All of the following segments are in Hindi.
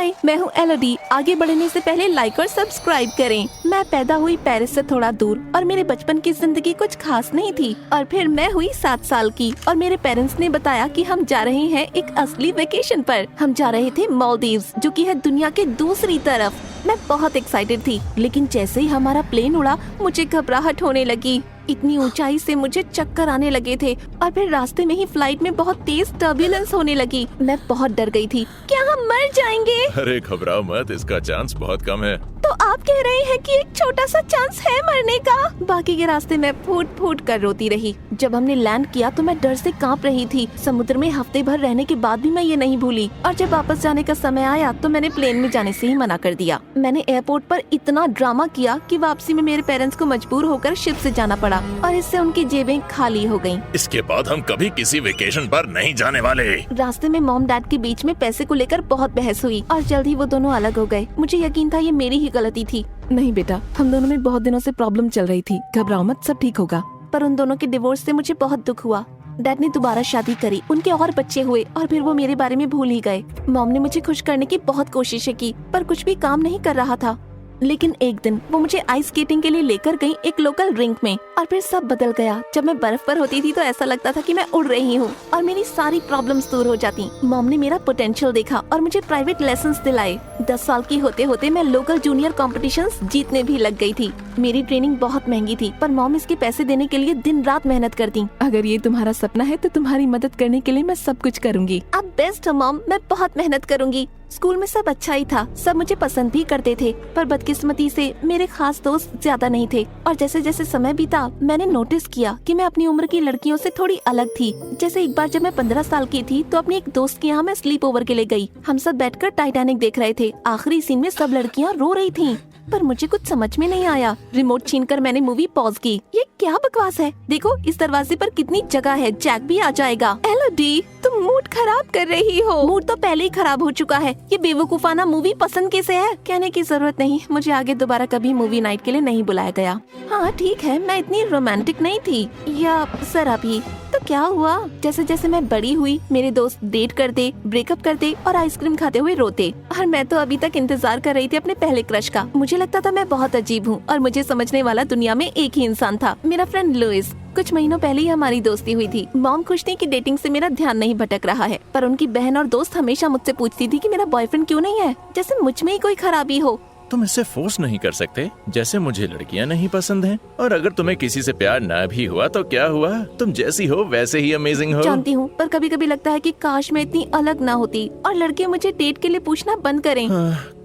हाय, मैं हूँ एलोडी। आगे बढ़ने से पहले लाइक और सब्सक्राइब करें। मैं पैदा हुई पेरिस से थोड़ा दूर और मेरे बचपन की जिंदगी कुछ खास नहीं थी। और फिर मैं हुई 7 साल की और मेरे पेरेंट्स ने बताया कि हम जा रहे हैं एक असली वेकेशन पर। हम जा रहे थे मालदीव्स, जो कि है दुनिया के दूसरी तरफ। मैं बहुत एक्साइटेड थी, लेकिन जैसे ही हमारा प्लेन उड़ा मुझे घबराहट होने लगी। इतनी ऊंचाई से मुझे चक्कर आने लगे थे और फिर रास्ते में ही फ्लाइट में बहुत तेज टर्बुलेंस होने लगी। मैं बहुत डर गई थी। क्या हम मर जाएंगे? अरे घबराओ मत, इसका चांस बहुत कम है। तो आप कह रहे हैं कि एक छोटा सा चांस है मरने का? बाकी के रास्ते में फूट फूट कर रोती रही। जब हमने लैंड किया तो मैं डर से कांप रही थी। समुद्र में हफ्ते भर रहने के बाद भी मैं ये नहीं भूली। और जब वापस जाने का समय आया तो मैंने प्लेन में जाने से ही मना कर दिया। मैंने एयरपोर्ट पर इतना ड्रामा किया कि वापसी में मेरे पेरेंट्स को मजबूर होकर शिप से जाना पड़ा और इससे उनकी जेबें खाली हो गयी। इसके बाद हम कभी किसी वेकेशन पर नहीं जाने वाले। रास्ते में मॉम डैड के बीच में पैसे को लेकर बहुत बहस हुई और जल्द ही वो दोनों अलग हो गए। मुझे यकीन था ये मेरी ही गलती थी। नहीं बेटा, हम दोनों में बहुत दिनों से प्रॉब्लम चल रही थी। घबराओ मत, सब ठीक होगा। पर उन दोनों के डिवोर्स से मुझे बहुत दुख हुआ। डैड ने दोबारा शादी करी, उनके और बच्चे हुए और फिर वो मेरे बारे में भूल ही गए। मॉम ने मुझे खुश करने की बहुत कोशिशें की, पर कुछ भी काम नहीं कर रहा था। लेकिन एक दिन वो मुझे आइस स्केटिंग के लिए लेकर गई एक लोकल रिंक में और फिर सब बदल गया। जब मैं बर्फ पर होती थी तो ऐसा लगता था कि मैं उड़ रही हूँ और मेरी सारी प्रॉब्लम्स दूर हो जाती। मॉम ने मेरा पोटेंशियल देखा और मुझे प्राइवेट लेसन्स दिलाए। 10 साल की होते होते मैं लोकल जूनियर कॉम्पिटिशन्स जीतने भी लग गई थी। मेरी ट्रेनिंग बहुत महंगी थी, पर मॉम इसके पैसे देने के लिए दिन रात मेहनत करती। अगर ये तुम्हारा सपना है तो तुम्हारी मदद करने के लिए मैं सब कुछ करूँगी। आप बेस्ट हो मॉम, मैं बहुत मेहनत करूँगी। स्कूल में सब अच्छा ही था, सब मुझे पसंद भी करते थे, पर बदकिस्मती से मेरे खास दोस्त ज्यादा नहीं थे। और जैसे जैसे समय बीता मैंने नोटिस किया कि मैं अपनी उम्र की लड़कियों से थोड़ी अलग थी। जैसे एक बार जब मैं 15 साल की थी तो अपनी एक दोस्त के यहाँ मैं स्लीप ओवर के लिए गई। हम सब बैठकर टाइटैनिक देख रहे थे। आखिरी सीन में सब लड़कियाँ रो रही थीं, पर मुझे कुछ समझ में नहीं आया। रिमोट छीनकर मैंने मूवी पॉज की। ये क्या बकवास है? देखो इस दरवाजे पर कितनी जगह है, जैक भी आ जाएगा। एलोडी, तुम मूड खराब कर रही हो। मूड तो पहले ही खराब हो चुका है। ये बेवकूफाना मूवी पसंद कैसे है? कहने की जरूरत नहीं, मुझे आगे दोबारा कभी मूवी नाइट के लिए नहीं बुलाया गया। हाँ ठीक है, मैं इतनी रोमांटिक नहीं थी, या जरा भी। तो क्या हुआ? जैसे जैसे मैं बड़ी हुई मेरे दोस्त डेट करते, ब्रेकअप करते और आइसक्रीम खाते हुए रोते, और मैं तो अभी तक इंतजार कर रही थी अपने पहले क्रश का। मुझे लगता था मैं बहुत अजीब हूँ और मुझे समझने वाला दुनिया में एक ही इंसान था, मेरा फ्रेंड लुइस। कुछ महीनों पहले ही हमारी दोस्ती हुई थी। मॉम खुश थी कि डेटिंग से मेरा ध्यान नहीं भटक रहा है, पर उनकी बहन और दोस्त हमेशा मुझसे पूछती थी कि मेरा बॉयफ्रेंड क्यों नहीं है, जैसे मुझ में ही कोई खराबी हो। तुम इसे फोर्स नहीं कर सकते। जैसे मुझे लड़कियां नहीं पसंद हैं, और अगर तुम्हें किसी से प्यार ना भी हुआ तो क्या हुआ, तुम जैसी हो वैसे ही अमेजिंग हो। जानती हूँ, पर कभी कभी लगता है कि काश मैं इतनी अलग ना होती और लड़के मुझे डेट के लिए पूछना बंद करें।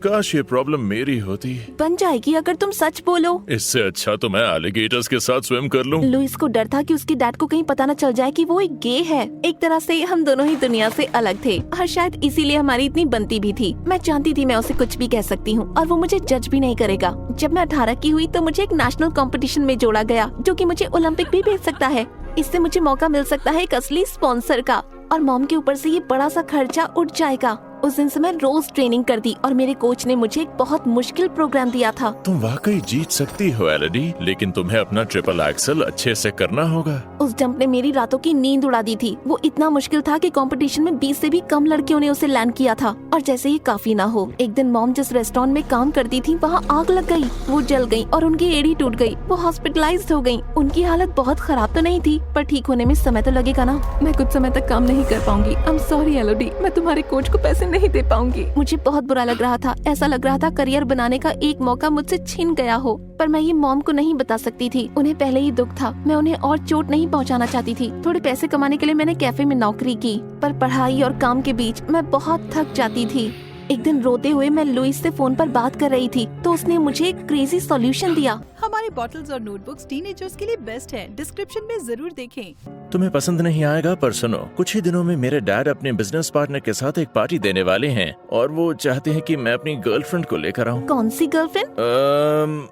काश ये प्रॉब्लम मेरी होती। बन जाएगी अगर तुम सच बोलो। इससे अच्छा तो मैं एलिगेटर्स के साथ स्विम कर लूं। लुइस को डर था कि उसके डैड को कहीं पता न चल जाए कि वो एक गे है। एक तरह से हम दोनों ही दुनिया से अलग थे और शायद इसीलिए हमारी इतनी बनती भी थी। मैं जानती थी मैं उसे कुछ भी कह सकती हूँ और वो मुझे जज भी नहीं करेगा। जब मैं 18 की हुई तो मुझे एक नेशनल कंपटीशन में जोड़ा गया, जो कि मुझे ओलंपिक भी भेज सकता है। इससे मुझे मौका मिल सकता है एक असली स्पॉन्सर का, और मॉम के ऊपर से ये बड़ा सा खर्चा उठ जाएगा। उस दिन से मैं रोज ट्रेनिंग करती और मेरे कोच ने मुझे एक बहुत मुश्किल प्रोग्राम दिया था। तुम वाकई जीत सकती हो एलोडी, लेकिन तुम्हें अपना ट्रिपल एक्सल अच्छे से करना होगा। उस जंप ने मेरी रातों की नींद उड़ा दी थी। वो इतना मुश्किल था कि कंपटीशन में 20 से भी कम लड़कियों ने उसे लैंड किया था। और जैसे ही काफी ना हो, एक दिन मॉम जिस रेस्टोरेंट में काम करती थी वहाँ आग लग गई। वो जल गई और उनकी एड़ी टूट गई। वो हॉस्पिटलाइज्ड हो गई। उनकी हालत बहुत खराब तो नहीं थी, पर ठीक होने में समय तो लगेगा ना। मैं कुछ समय तक काम नहीं कर पाऊंगी। आई एम सॉरी एलोडी, मैं तुम्हारे कोच को पैसे नहीं दे पाऊंगी। मुझे बहुत बुरा लग रहा था। ऐसा लग रहा था करियर बनाने का एक मौका मुझसे छिन गया हो, पर मैं ये मॉम को नहीं बता सकती थी। उन्हें पहले ही दुख था। मैं उन्हें और चोट नहीं पहुंचाना चाहती थी। थोड़े पैसे कमाने के लिए मैंने कैफे में नौकरी की, पर पढ़ाई और काम के बीच मैं बहुत थक जाती थी। एक दिन रोते हुए मैं लुइस से फोन पर बात कर रही थी तो उसने मुझे एक क्रेजी सॉल्यूशन दिया। हमारे बॉटल्स और नोटबुक्स टीनेजर्स के लिए बेस्ट है, डिस्क्रिप्शन में जरूर देखें। तुम्हें पसंद नहीं आएगा, पर सुनो, कुछ ही दिनों में मेरे डैड अपने बिजनेस पार्टनर के साथ एक पार्टी देने वाले हैं और वो चाहते हैं कि मैं अपनी गर्लफ्रेंड को लेकर आऊं। कौन सी गर्लफ्रेंड?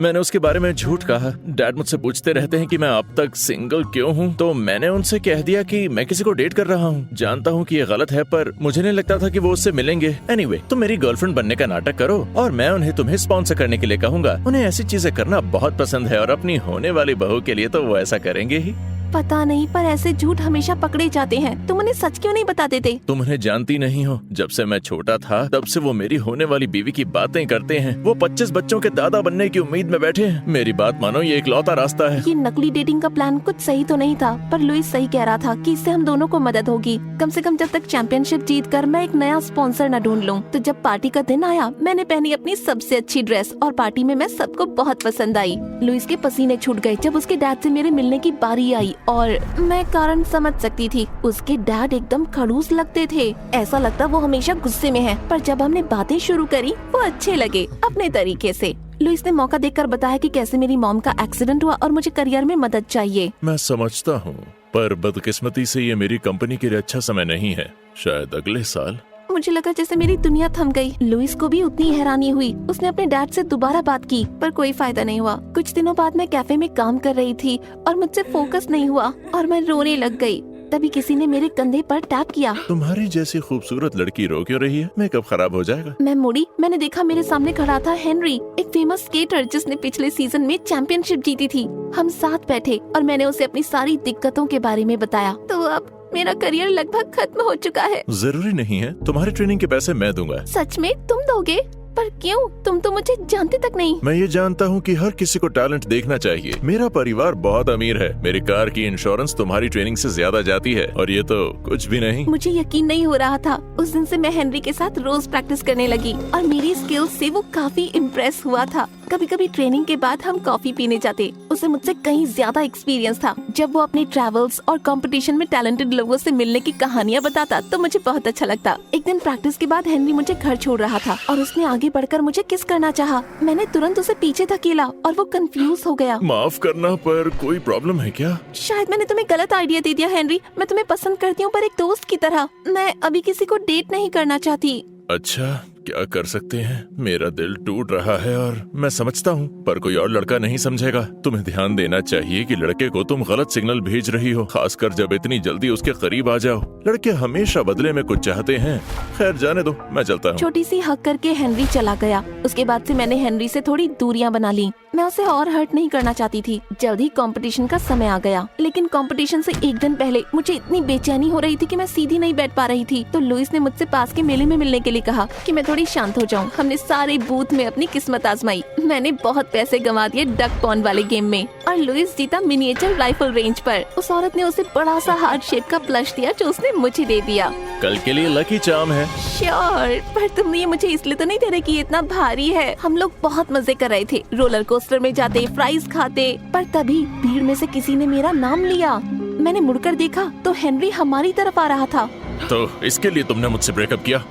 मैंने उसके बारे में झूठ कहा। डैड मुझसे पूछते रहते हैं कि मैं अब तक सिंगल क्यों हूँ, तो मैंने उनसे कह दिया कि मैं किसी को डेट कर रहा हूँ। जानता हूँ कि ये गलत है, पर मुझे नहीं लगता था कि वो उससे मिलेंगे। एनीवे, तुम मेरी गर्लफ्रेंड बनने का नाटक करो और मैं उन्हें तुम्हें स्पॉन्सर करने के लिए कहूँगा। उन्हें ऐसी चीजें करना बहुत पसंद है और अपनी होने वाली बहू के लिए तो वो ऐसा करेंगे ही। पता नहीं, पर ऐसे झूठ हमेशा पकड़े जाते हैं। तुम उन्हें सच क्यों नहीं बता देते? तुम उन्हें जानती नहीं हो। जब से मैं छोटा था तब से वो मेरी होने वाली बीवी की बातें करते हैं। वो 25 बच्चों के दादा बनने की उम्मीद में बैठे हैं। मेरी बात मानो, ये इकलौता रास्ता है। ये नकली डेटिंग का प्लान कुछ सही तो नहीं था, पर लुइस सही कह रहा था कि इससे हम दोनों को मदद होगी। कम से कम जब तक चैंपियनशिप जीत कर मैं एक नया स्पॉन्सर न ढूंढ लूं। तो जब पार्टी का दिन आया, मैंने पहनी अपनी सबसे अच्छी ड्रेस और पार्टी में मैं सबको बहुत पसंद आई। लुइस के पसीने छूट गए जब उसके डैड से मेरे मिलने की बारी आई, और मैं कारण समझ सकती थी। उसके डैड एकदम खड़ूस लगते थे, ऐसा लगता वो हमेशा गुस्से में है। पर जब हमने बातें शुरू करी, वो अच्छे लगे अपने तरीके से। लुइस ने मौका देखकर बताया कि कैसे मेरी मॉम का एक्सीडेंट हुआ और मुझे करियर में मदद चाहिए। मैं समझता हूँ, पर बदकिस्मती से ये मेरी कंपनी के लिए अच्छा समय नहीं है। शायद अगले साल। मुझे लगा जैसे मेरी दुनिया थम गई। लुइस को भी उतनी हैरानी हुई। उसने अपने डैड से दोबारा बात की, पर कोई फायदा नहीं हुआ। कुछ दिनों बाद मैं कैफे में काम कर रही थी और मुझसे फोकस नहीं हुआ और मैं रोने लग गई। तभी किसी ने मेरे कंधे पर टैप किया। तुम्हारी जैसी खूबसूरत लड़की रो क्यों रही है? मेकअप खराब हो जाएगा। मैं मुड़ी, मैंने देखा मेरे सामने खड़ा था हेनरी, एक फेमस स्केटर जिसने पिछले सीजन में चैंपियनशिप जीती थी। हम साथ बैठे और मैंने उसे अपनी सारी दिक्कतों के बारे में बताया। तो अब मेरा करियर लगभग खत्म हो चुका है। जरूरी नहीं है, तुम्हारी ट्रेनिंग के पैसे मैं दूंगा। सच में तुम दोगे? पर क्यों? तुम तो मुझे जानते तक नहीं। मैं ये जानता हूँ कि हर किसी को टैलेंट देखना चाहिए। मेरा परिवार बहुत अमीर है। मेरी कार की इंश्योरेंस तुम्हारी ट्रेनिंग से ज्यादा जाती है, और ये तो कुछ भी नहीं। मुझे यकीन नहीं हो रहा था। उस दिन से मैं हेनरी के साथ रोज प्रैक्टिस करने लगी और मेरी स्किल्स से वो काफी इम्प्रेस हुआ था। कभी कभी ट्रेनिंग के बाद हम कॉफी पीने जाते। उसे मुझसे कहीं ज्यादा एक्सपीरियंस था। जब वो अपने ट्रैवल्स और कंपटीशन में टैलेंटेड लोगों से मिलने की कहानियाँ बताता तो मुझे बहुत अच्छा लगता। एक दिन प्रैक्टिस के बाद हेनरी मुझे घर छोड़ रहा था और उसने आगे बढ़कर मुझे किस करना चाहा। मैंने तुरंत उसे पीछे धकेला और वो कंफ्यूज हो गया। माफ करना, पर कोई प्रॉब्लम है क्या? शायद मैंने तुम्हें गलत आइडिया दे दिया हेनरी। मैं तुम्हें पसंद करती हूँ, पर एक दोस्त की तरह। मैं अभी किसी को डेट नहीं करना चाहती। अच्छा, क्या कर सकते हैं? मेरा दिल टूट रहा है और मैं समझता हूँ, पर कोई और लड़का नहीं समझेगा। तुम्हें ध्यान देना चाहिए कि लड़के को तुम गलत सिग्नल भेज रही हो, खासकर जब इतनी जल्दी उसके करीब आ जाओ। लड़के हमेशा बदले में कुछ चाहते हैं। खैर, जाने दो, मैं चलता हूँ। छोटी सी हक करके हेनरी चला गया। उसके बाद से मैंने हेनरी से थोड़ी दूरियां बना ली। मैं उसे और हर्ट नहीं करना चाहती थी। जल्दी कंपटीशन का समय आ गया, लेकिन कंपटीशन से एक दिन पहले मुझे इतनी बेचैनी हो रही थी कि मैं सीधी नहीं बैठ पा रही थी। तो लुइस ने मुझसे पास के मेले में मिलने के लिए कहा कि मैं थोड़ी शांत हो जाऊं। हमने सारे बूथ में अपनी किस्मत आजमाई। मैंने बहुत पैसे गंवा दिए डक पॉन वाले गेम में, और लुइस जीता मिनिएचर राइफल रेंज पर। उस औरत ने उसे बड़ा सा हार्ट शेप का प्लश दिया जो उसने मुझे दे दिया। कल के लिए लकी चार्म है। श्योर, पर तुम ये मुझे इसलिए तो नहीं दे रहे कि ये इतना भारी है। हम लोग बहुत मजे कर रहे थे, रोलर कोस्टर में जाते, फ्राइज खाते, पर तभी भीड़ में से किसी ने मेरा नाम लिया। मैंने मुड़कर देखा तो हेनरी हमारी तरफ आ रहा था। तो इसके लिए तुमने मुझसे ब्रेकअप किया?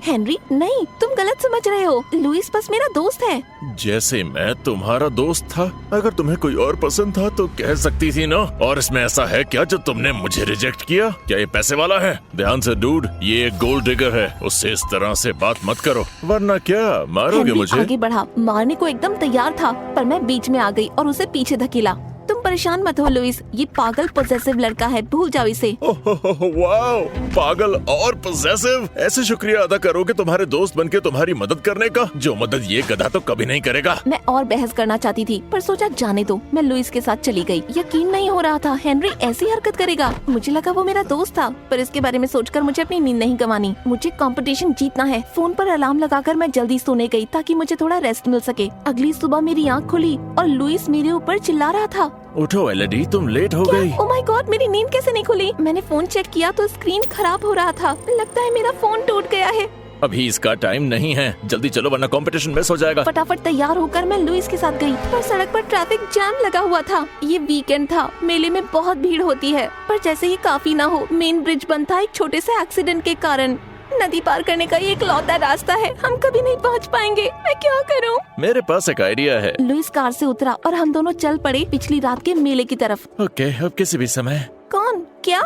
हेनरी, नहीं, तुम गलत समझ रहे हो। लुइस बस मेरा दोस्त है। जैसे मैं तुम्हारा दोस्त था। अगर तुम्हें कोई और पसंद था तो कह सकती थी ना। और इसमें ऐसा है क्या जो तुमने मुझे रिजेक्ट किया? क्या ये पैसे वाला है? ध्यान से डूड, ये एक गोल्ड डिगर है। उससे इस तरह से बात मत करो, वरना क्या मारोगे हेनरी मुझे? आगे बढ़ा, मारने को एकदम तैयार था, पर मैं बीच में आ गई और उसे पीछे धकेला। तुम परेशान मत हो लुइस, ये पागल पॉसेसिव लड़का है, भूल जाओ इसे। वाओ, पागल और पॉसेसिव। ऐसे शुक्रिया अदा करोगे तुम्हारे दोस्त बनके तुम्हारी मदद करने का, जो मदद ये गधा तो कभी नहीं करेगा। मैं और बहस करना चाहती थी, पर सोचा जाने दो। मैं लुइस के साथ चली गई। यकीन नहीं हो रहा था हेनरी ऐसी हरकत करेगा। मुझे लगा वो मेरा दोस्त था, पर इसके बारे में सोचकर मुझे अपनी नींद नहीं गंवानी। मुझे कंपटीशन जीतना है। फोन पर अलार्म लगाकर मैं जल्दी सोने गई ताकि मुझे थोड़ा रेस्ट मिल सके। अगली सुबह मेरी आँख खुली और लुइस मेरे ऊपर चिल्ला रहा था। उठो एलडी, तुम लेट हो गई। ओह माय गॉड, मेरी नींद कैसे नहीं खुली? मैंने फोन चेक किया तो स्क्रीन खराब हो रहा था। लगता है मेरा फोन टूट गया है। अभी इसका टाइम नहीं है, जल्दी चलो वरना कंपटीशन मिस हो जाएगा। फटाफट तैयार होकर मैं लुइस के साथ गई, पर सड़क पर ट्रैफिक जाम लगा हुआ था। ये वीकेंड था, मेले में बहुत भीड़ होती है, पर जैसे ये काफी ना हो, मेन ब्रिज बंद था एक छोटे से एक्सीडेंट के कारण। नदी पार करने का ये इकलौता रास्ता है, हम कभी नहीं पहुंच पाएंगे। मैं क्या करूं? मेरे पास एक आइडिया है। लुइस कार से उतरा और हम दोनों चल पड़े पिछली रात के मेले की तरफ। ओके, अब किसी भी समय। कौन? क्या?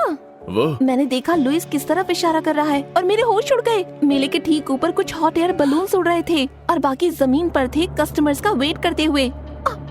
वो मैंने देखा लुइस किस तरफ इशारा कर रहा है और मेरे होश उड़ गए। मेले के ठीक ऊपर कुछ हॉट एयर बलून्स उड़ रहे थे और बाकी जमीन पर थे कस्टमर्स का वेट करते हुए।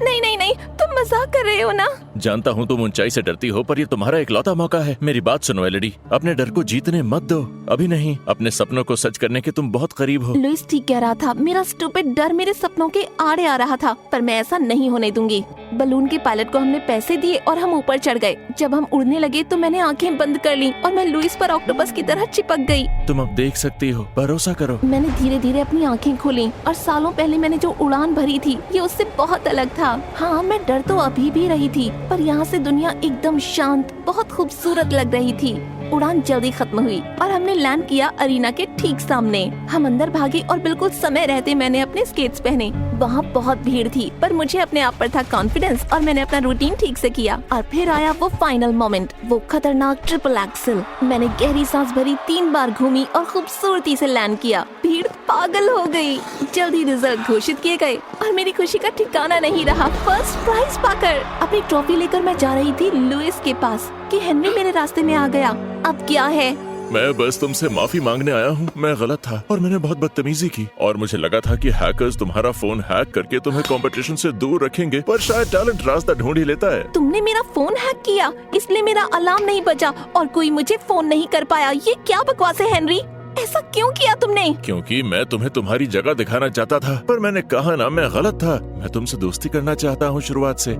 नहीं नहीं नहीं, तुम मजाक कर रहे हो ना? जानता हूँ तुम ऊंचाई से डरती हो, पर ये तुम्हारा इकलौता मौका है। मेरी बात सुनो एलडी, अपने डर को जीतने मत दो। अभी नहीं, अपने सपनों को सच करने के तुम बहुत करीब हो। लुइस ठीक कह रहा था। मेरा स्टूपिड डर मेरे सपनों के आड़े आ रहा था, पर मैं ऐसा नहीं होने दूंगी। बलून के पायलट को हमने पैसे दिए और हम ऊपर चढ़ गए। जब हम उड़ने लगे तो मैंने आंखें बंद कर ली और मैं लुइस पर ऑक्टोपस की तरह चिपक गई। तुम अब देख सकती हो, भरोसा करो। मैंने धीरे धीरे अपनी आंखें खोली और सालों पहले मैंने जो उड़ान भरी थी ये उससे बहुत अलग था। हाँ, मैं डर तो अभी भी रही थी, पर यहाँ से दुनिया एकदम शांत, बहुत खूबसूरत लग रही थी। उड़ान जल्दी खत्म हुई और हमने लैंड किया अरीना के ठीक सामने। हम अंदर भागे और बिल्कुल समय रहते मैंने अपने स्केट्स पहने। वहाँ बहुत भीड़ थी, पर मुझे अपने आप पर था कॉन्फिडेंस और मैंने अपना रूटीन ठीक से किया। और फिर आया वो फाइनल मोमेंट, वो खतरनाक ट्रिपल एक्सल। मैंने गहरी सांस भरी, 3 बार घूमी और खूबसूरती से लैंड किया। भीड़ पागल हो गई। जल्दी रिजल्ट घोषित किए गए और मेरी खुशी का ठिकाना नहीं रहा। फर्स्ट प्राइज पाकर अपनी ट्रॉफी लेकर मैं जा रही थी लुइस के पास कि हेनरी मेरे रास्ते में आ गया। अब क्या है? मैं बस तुमसे माफी मांगने आया हूँ। मैं गलत था और मैंने बहुत बदतमीजी की और मुझे लगा था कि हैकर्स तुम्हारा फोन हैक करके तुम्हें कंपटीशन से दूर रखेंगे, पर शायद टैलेंट रास्ता ढूंढ ही लेता है। तुमने मेरा फोन हैक किया, इसलिए मेरा अलार्म नहीं बजा और कोई मुझे फोन नहीं कर पाया। ये क्या बकवास है हेनरी? ऐसा क्यों किया तुमने? क्योंकि मैं तुम्हें तुम्हारी जगह दिखाना चाहता था, पर मैंने कहा ना मैं गलत था। मैं तुमसे दोस्ती करना चाहता हूँ शुरुआत से।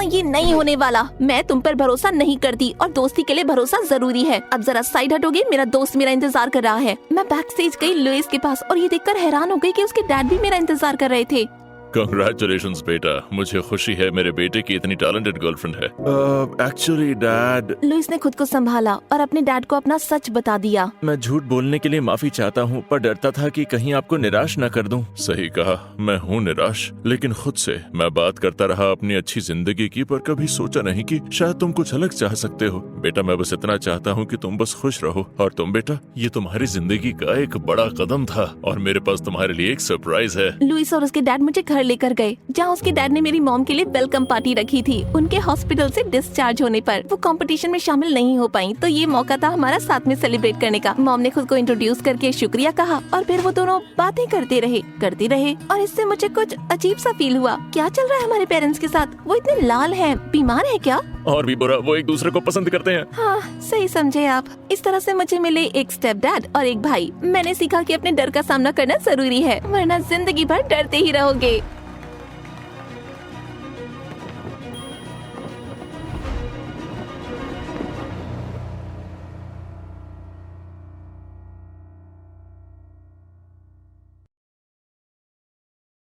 ये नहीं होने वाला। मैं तुम पर भरोसा नहीं करती और दोस्ती के लिए भरोसा जरूरी है। अब जरा साइड हटोगे? मेरा दोस्त मेरा इंतजार कर रहा है। मैं बैक स्टेज गई लुइस के पास और ये देखकर हैरान हो गई कि उसके डैड भी मेरा इंतजार कर रहे थे। कंग्रेचुलेशंस बेटा, मुझे खुशी है मेरे बेटे की इतनी टैलेंटेड गर्लफ्रेंड है। Actually dad. लुइस ने खुद को संभाला और अपने डैड को अपना सच बता दिया। मैं झूठ बोलने के लिए माफी चाहता हूँ, पर डरता था कि कहीं आपको निराश न कर दूं। सही कहा, मैं हूँ निराश, लेकिन खुद से। मैं बात करता रहा अपनी अच्छी जिंदगी की, पर कभी सोचा नहीं कि शायद तुम कुछ अलग चाह सकते हो। बेटा, मैं बस इतना चाहता हूँ कि तुम बस खुश रहो। और तुम बेटा, ये तुम्हारी जिंदगी का एक बड़ा कदम था और मेरे पास तुम्हारे लिए एक सरप्राइज है। लुइस और उसके डैड मुझे घर लेकर गए, जहाँ उसके डैड ने मेरी मॉम के लिए वेलकम पार्टी रखी थी। उनके हॉस्पिटल से डिस्चार्ज होने पर वो कंपटीशन में शामिल नहीं हो पाई, तो ये मौका था हमारा साथ में सेलिब्रेट करने का। मॉम ने खुद को इंट्रोड्यूस करके शुक्रिया कहा और फिर वो दोनों बातें करते रहे और इससे मुझे कुछ अजीब सा फील हुआ। क्या चल रहा है हमारे पेरेंट्स के साथ? वो इतने लाल हैं, बीमार है क्या? और भी बुरा, वो एक दूसरे को पसंद करते हैं। हाँ, सही समझे आप। इस तरह से मुझे मिले एक स्टेप डैड और एक भाई। मैंने सीखा कि अपने डर का सामना करना जरूरी है, वरना जिंदगी भर डरते ही रहोगे।